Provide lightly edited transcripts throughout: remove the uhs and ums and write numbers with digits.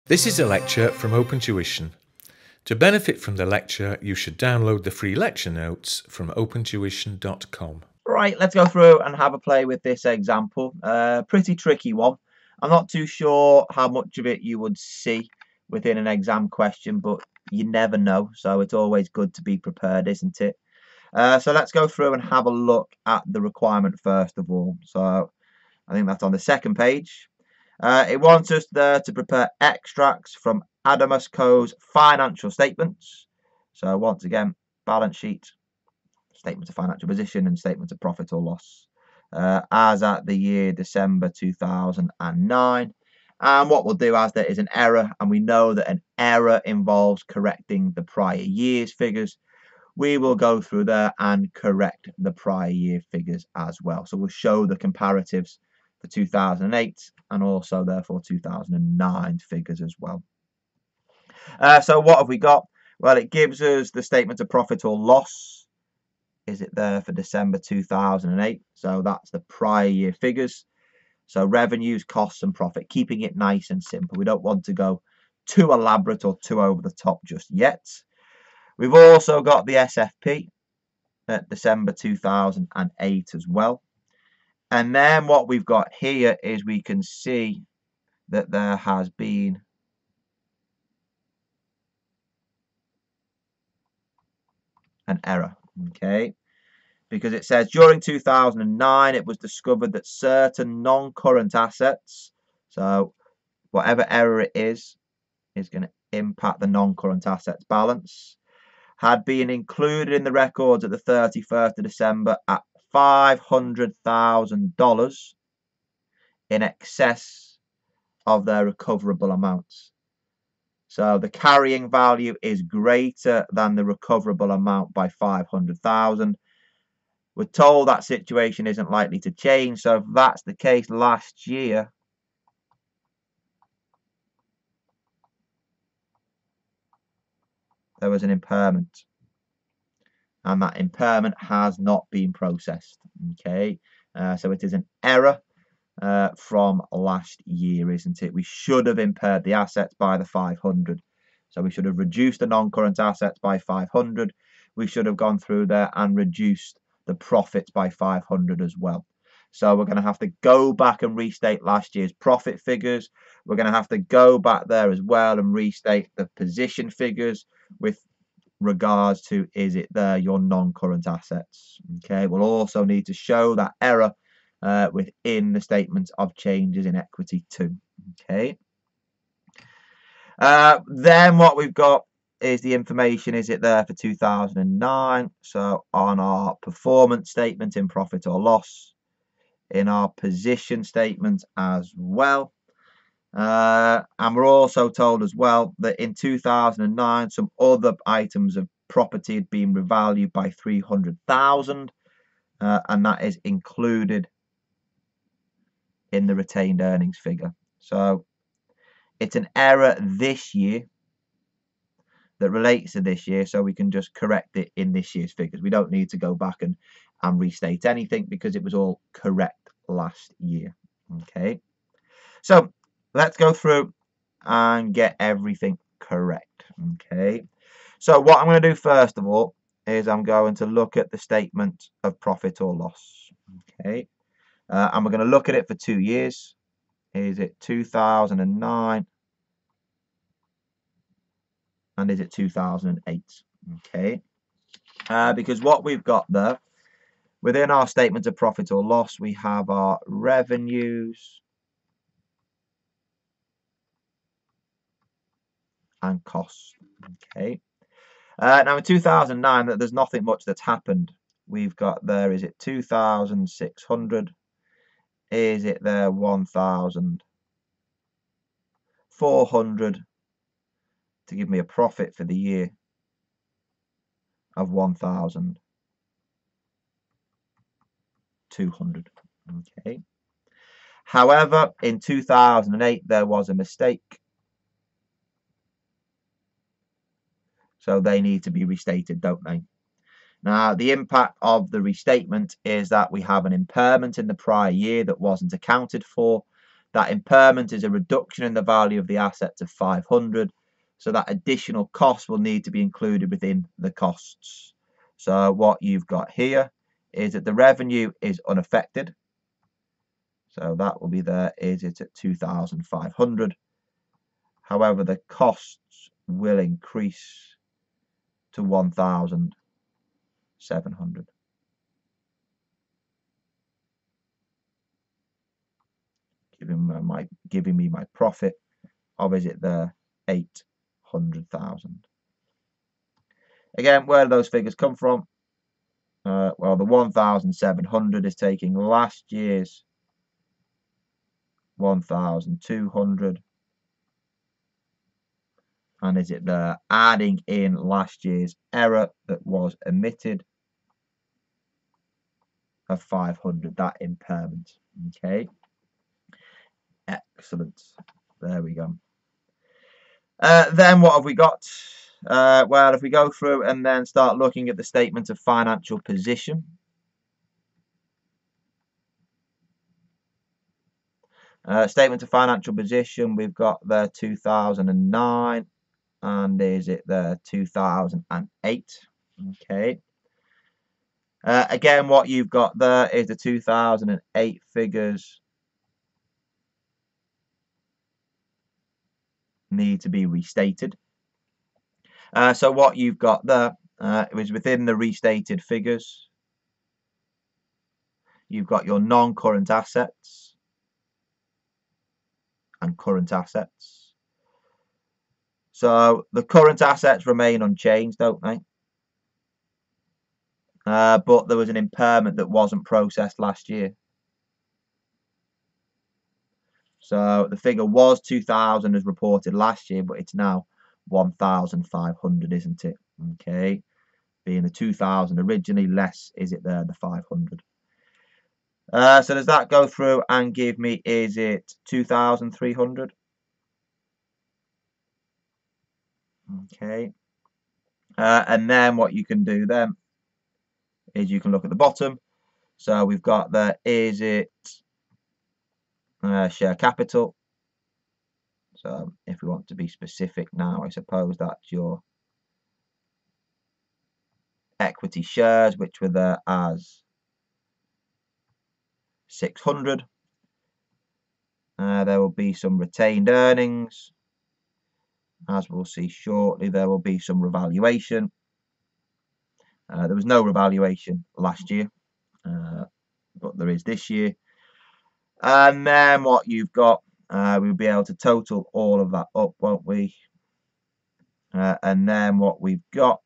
This is a lecture from OpenTuition. To benefit from the lecture, you should download the free lecture notes from opentuition.com. Right, let's go through and have a play with this example. Pretty tricky one. I'm not too sure how much of it you would see within an exam question, but you never know. So it's always good to be prepared, isn't it? So let's go through and have a look at the requirement first of all. So I think that's on the second page. It wants us there to prepare extracts from Adamus Co's financial statements. So once again, balance sheet, statement of financial position, and statement of profit or loss as at the year December 2009. And what we'll do, as there is an error, and we know that an error involves correcting the prior year's figures, we will go through there and correct the prior year figures as well. So we'll show the comparatives for 2008 and also therefore 2009 figures as well. So what have we got? Well, it gives us the statement of profit or loss. Is it there for December 2008? So that's the prior year figures. So revenues, costs and profit, keeping it nice and simple. We don't want to go too elaborate or too over the top just yet. We've also got the SFP at December 2008 as well. And then what we've got here is we can see that there has been an error, okay? Because it says during 2009, it was discovered that certain non-current assets, so whatever error it is going to impact the non-current assets balance, had been included in the records at the 31st of December at $500,000 in excess of their recoverable amounts. So the carrying value is greater than the recoverable amount by 500,000. We're told that situation isn't likely to change. So if that's the case, last year there was an impairment, and that impairment has not been processed. Okay, so it is an error from last year, isn't it? We should have impaired the assets by the 500. So we should have reduced the non-current assets by 500. We should have gone through there and reduced the profits by 500 as well. So we're going to have to go back and restate last year's profit figures. We're going to have to go back there as well and restate the position figures with regards to, is it there, your non-current assets. Okay, we'll also need to show that error within the statement of changes in equity too. Okay, then what we've got is the information, is it there for 2009? So on our performance statement in profit or loss, in our position statement as well. And we're also told as well that in 2009 some other items of property had been revalued by 300,000, and that is included in the retained earnings figure. So it's an error this year that relates to this year, so we can just correct it in this year's figures. We don't need to go back and restate anything because it was all correct last year. Okay, so let's go through and get everything correct. Okay, so what I'm going to do first of all is I'm going to look at the statement of profit or loss. Okay, and we're going to look at it for 2 years. Is it 2009 and is it 2008? Okay, because what we've got there within our statement of profit or loss, we have our revenues and costs. Okay, now in 2009 there's nothing much that's happened. We've got there, is it 2,600? Is it there 1,400 to give me a profit for the year of 1,200? Okay, however in 2008 there was a mistake, so they need to be restated, don't they? Now, the impact of the restatement is that we have an impairment in the prior year that wasn't accounted for. That impairment is a reduction in the value of the asset to 500. So that additional cost will need to be included within the costs. So what you've got here is that the revenue is unaffected. So that will be there, is it at 2,500. However, the costs will increase to 1,700. Giving me my profit of, is it there, 800,000. Again, where do those figures come from? Well, the 1,700 is taking last year's 1,200, and is it there, adding in last year's error that was omitted of 500, that impairment. Okay, excellent. There we go. Then what have we got? Well, if we go through and then start looking at the statement of financial position. Statement of financial position, we've got there 2009, and is it there 2008? Okay. Again, what you've got there is the 2008 figures need to be restated. So what you've got there is within the restated figures, you've got your non-current assets and current assets. So the current assets remain unchanged, don't they? But there was an impairment that wasn't processed last year. So the figure was 2,000 as reported last year, but it's now 1,500, isn't it? Okay, being the 2,000 originally, less, is it there, the 500. So does that go through and give me, is it 2,300? Okay. And then what you can do then is you can look at the bottom. So we've got the, is it share capital. So if we want to be specific now, I suppose that's your equity shares, which were there as 600. There will be some retained earnings. As we'll see shortly, there will be some revaluation. There was no revaluation last year, but there is this year. And then what you've got, we'll be able to total all of that up, won't we? And then what we've got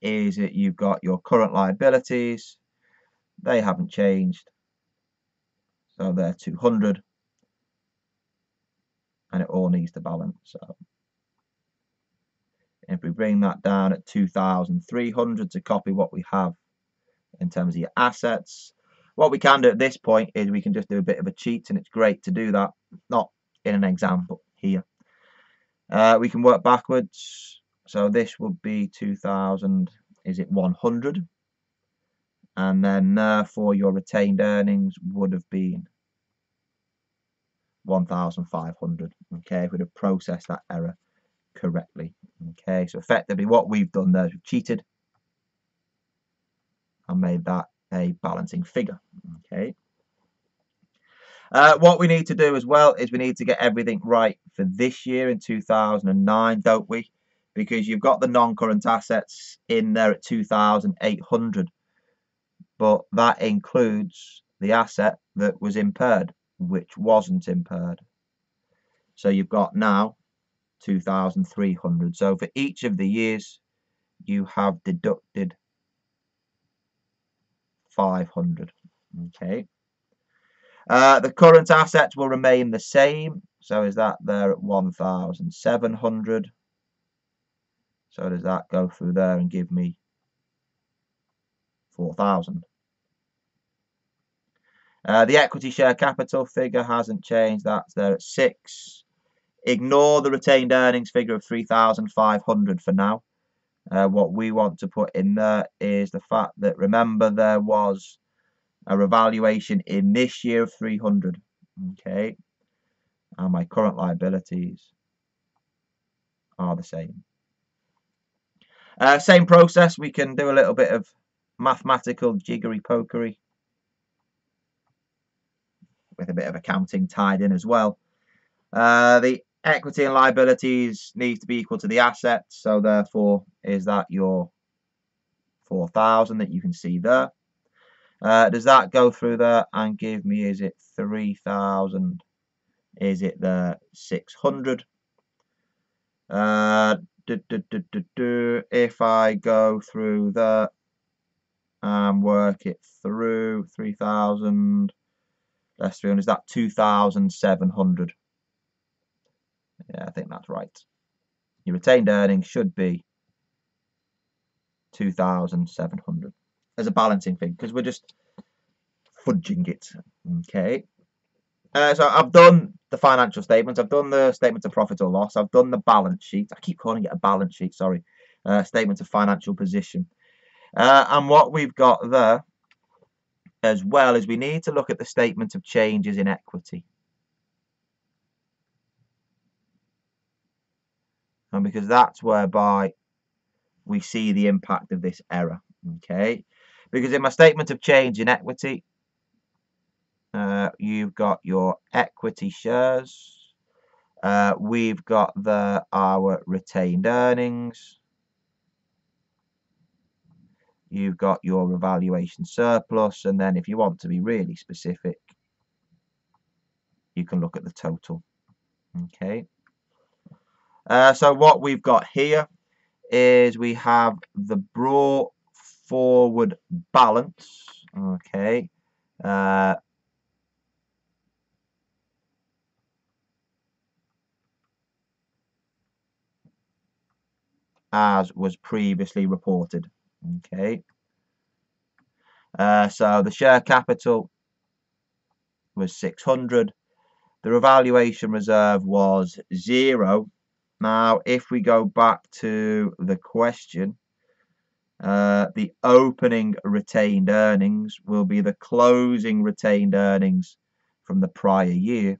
is that you've got your current liabilities. They haven't changed. So they're 200. And it all needs to balance. So if we bring that down at 2,300 to copy what we have in terms of your assets, what we can do at this point is we can just do a bit of a cheat, and it's great to do that, not in an example here. We can work backwards. So this would be 2,000, is it 100? And then therefore your retained earnings would have been 1,500. Okay, if we'd have processed that error correctly. Okay, so effectively what we've done there is we've cheated and made that a balancing figure. Okay. What we need to do as well is we need to get everything right for this year in 2009, don't we? Because you've got the non-current assets in there at 2,800, but that includes the asset that was impaired, which wasn't impaired. So you've got now 2,300. So for each of the years, you have deducted 500. Okay. The current assets will remain the same. So is that there at 1,700? So does that go through there and give me 4,000? The equity share capital figure hasn't changed. That's there at 6. Ignore the retained earnings figure of 3,500 for now. What we want to put in there is the fact that, remember, there was a revaluation in this year of 300. Okay, and my current liabilities are the same. Same process, we can do a little bit of mathematical jiggery-pokery with a bit of accounting tied in as well. The equity and liabilities need to be equal to the assets, so therefore is that your 4,000 that you can see there. Does that go through there and give me, is it 3,000? Is it the 600? If I go through there and work it through, 3,000 less 300, is that 2,700? Yeah, I think that's right. Your retained earnings should be 2,700 as a balancing thing, because we're just fudging it. Okay. So I've done the financial statements, I've done the statement of profit or loss, I've done the balance sheet. I keep calling it a balance sheet, sorry. Statement of financial position. And what we've got there as well is we need to look at the statement of changes in equity. And because that's whereby we see the impact of this error. Okay. Because in my statement of change in equity, you've got your equity shares. We've got our retained earnings. You've got your revaluation surplus. And then if you want to be really specific, you can look at the total. Okay. So what we've got here is we have the brought forward balance. Okay. As was previously reported. Okay. So the share capital was 600. The revaluation reserve was 0. Now, if we go back to the question, the opening retained earnings will be the closing retained earnings from the prior year.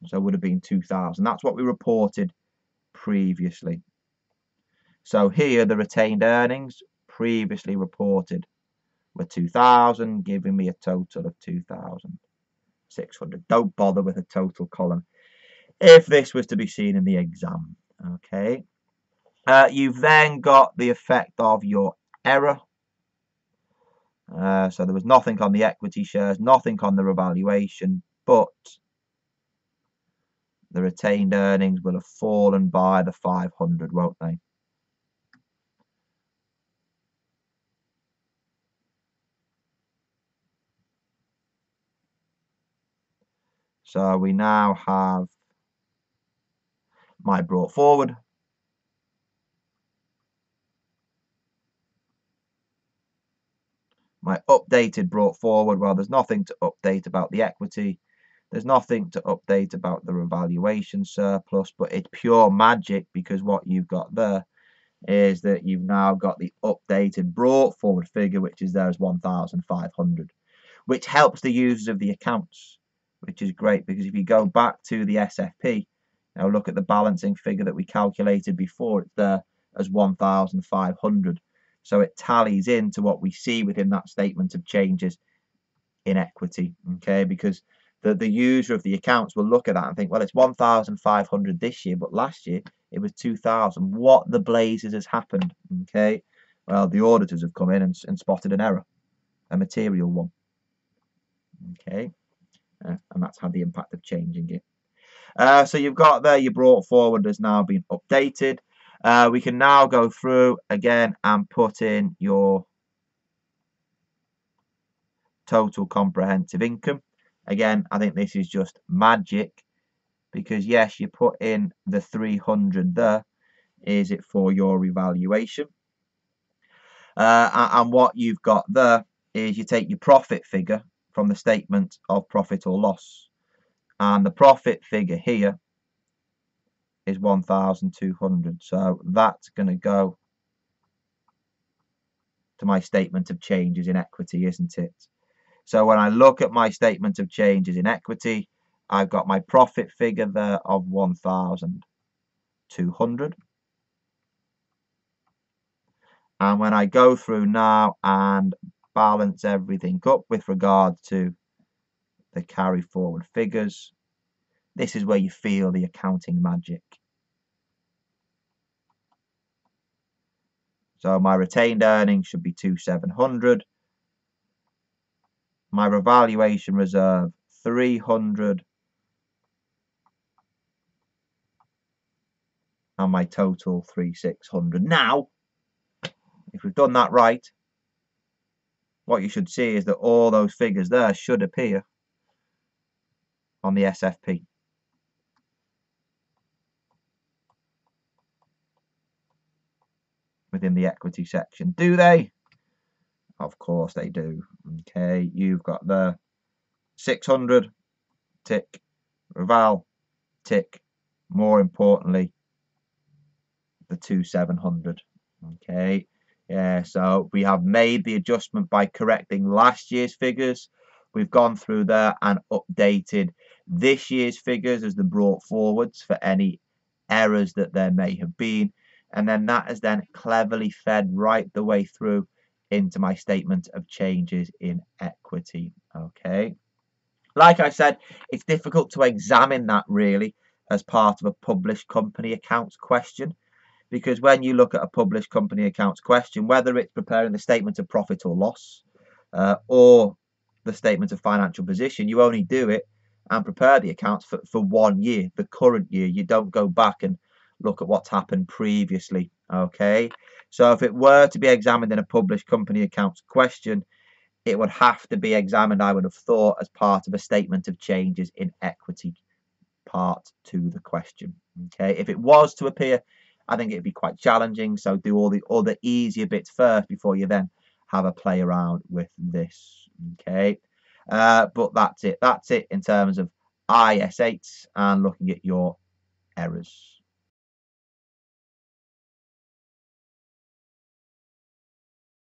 So it would have been 2,000. That's what we reported previously. So here, the retained earnings previously reported were 2,000, giving me a total of 2,600. Don't bother with a total column if this was to be seen in the exam. Okay. You've then got the effect of your error. So there was nothing on the equity shares, nothing on the revaluation, but the retained earnings will have fallen by the 500, won't they? So we now have my brought forward. My updated brought forward, well, there's nothing to update about the equity. There's nothing to update about the revaluation surplus, but it's pure magic because what you've got there is that you've now got the updated brought forward figure, which is there as 1,500, which helps the users of the accounts, which is great because if you go back to the SFP, now look at the balancing figure that we calculated before, it's there as 1,500. So it tallies into what we see within that statement of changes in equity, okay? Because the user of the accounts will look at that and think, well, it's 1,500 this year, but last year it was 2,000. What the blazes has happened, okay? Well, the auditors have come in and spotted an error, a material one, okay? And that's had the impact of changing it. So you've got there, your brought forward has now been updated. We can now go through again and put in your total comprehensive income. Again, I think this is just magic because yes, you put in the 300 there. Is it for your evaluation? And what you've got there is you take your profit figure from the statement of profit or loss. And the profit figure here is 1,200. So that's going to go to my statement of changes in equity, isn't it? So when I look at my statement of changes in equity, I've got my profit figure there of 1,200. And when I go through now and balance everything up with regard to the carry forward figures, this is where you feel the accounting magic. So my retained earnings should be 2,700. My revaluation reserve 300. And my total 3,600. Now, if we've done that right, what you should see is that all those figures there should appear on the SFP. Within the equity section. Do they? Of course they do. Okay, you've got the 600, tick, reval, tick, more importantly, the 2,700. Okay, yeah, so we have made the adjustment by correcting last year's figures. We've gone through there and updated this year's figures as they're brought forwards for any errors that there may have been. And then that is then cleverly fed right the way through into my statement of changes in equity. Okay. Like I said, it's difficult to examine that really as part of a published company accounts question, because when you look at a published company accounts question, whether it's preparing the statement of profit or loss or the statement of financial position, you only do it and prepare the accounts for 1 year, the current year. You don't go back and look at what's happened previously. Okay, so if it were to be examined in a published company accounts question, it would have to be examined, I would have thought, as part of a statement of changes in equity part to the question. Okay, if it was to appear, I think it'd be quite challenging. So do all the other easier bits first before you then have a play around with this. Okay, but that's it. That's it in terms of IAS 8 and looking at your errors.